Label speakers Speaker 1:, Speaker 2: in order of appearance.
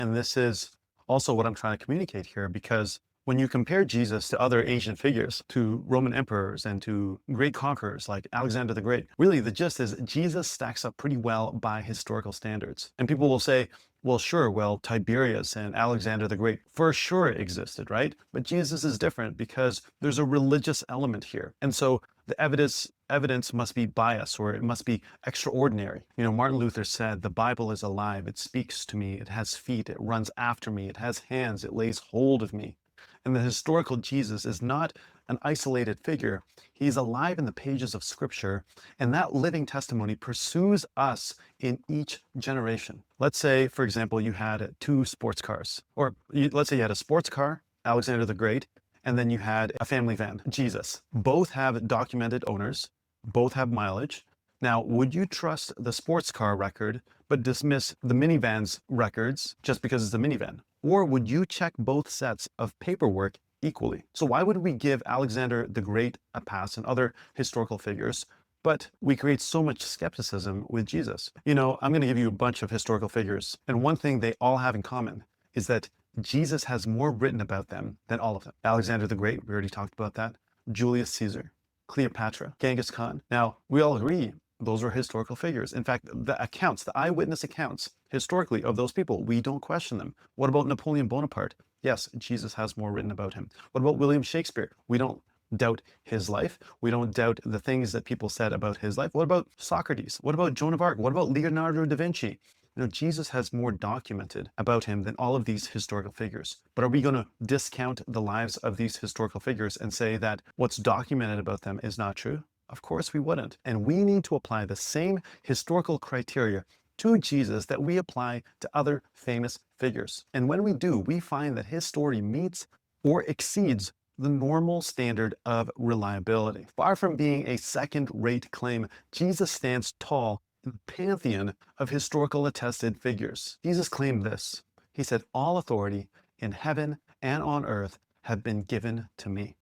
Speaker 1: And this is also what I'm trying to communicate here, because when you compare Jesus to other ancient figures, to Roman emperors and to great conquerors like Alexander the Great, really the gist is Jesus stacks up pretty well by historical standards. And people will say, well, sure, well, Tiberius and Alexander the Great for sure existed, right? But Jesus is different because there's a religious element here. And so the evidence must be biased, or it must be extraordinary. You know, Martin Luther said, the Bible is alive. It speaks to me. It has feet. It runs after me. It has hands. It lays hold of me. And the historical Jesus is not an isolated figure. He's alive in the pages of Scripture, and that living testimony pursues us in each generation. Let's say, for example, you had two sports cars, or let's say you had a sports car, Alexander the Great, and then you had a family van, Jesus. Both have documented owners, both have mileage. Now, would you trust the sports car record but dismiss the minivan's records just because it's a minivan? Or would you check both sets of paperwork equally? So why would we give Alexander the Great a pass and other historical figures, but we create so much skepticism with Jesus? You know, I'm going to give you a bunch of historical figures, and one thing they all have in common is that Jesus has more written about them than all of them. Alexander the Great, we already talked about that. Julius Caesar, Cleopatra, Genghis Khan. Now, we all agree those are historical figures. In fact, the accounts, the eyewitness accounts, historically, of those people, we don't question them. What about Napoleon Bonaparte? Yes, Jesus has more written about him. What about William Shakespeare? We don't doubt his life. We don't doubt the things that people said about his life. What about Socrates? What about Joan of Arc? What about Leonardo da Vinci? You know, Jesus has more documented about him than all of these historical figures. But are we going to discount the lives of these historical figures and say that what's documented about them is not true? Of course we wouldn't. And we need to apply the same historical criteria to Jesus that we apply to other famous figures. And when we do, we find that his story meets or exceeds the normal standard of reliability. Far from being a second-rate claim, Jesus stands tall in the pantheon of historical attested figures. Jesus claimed this. He said, "All authority in heaven and on earth have been given to me."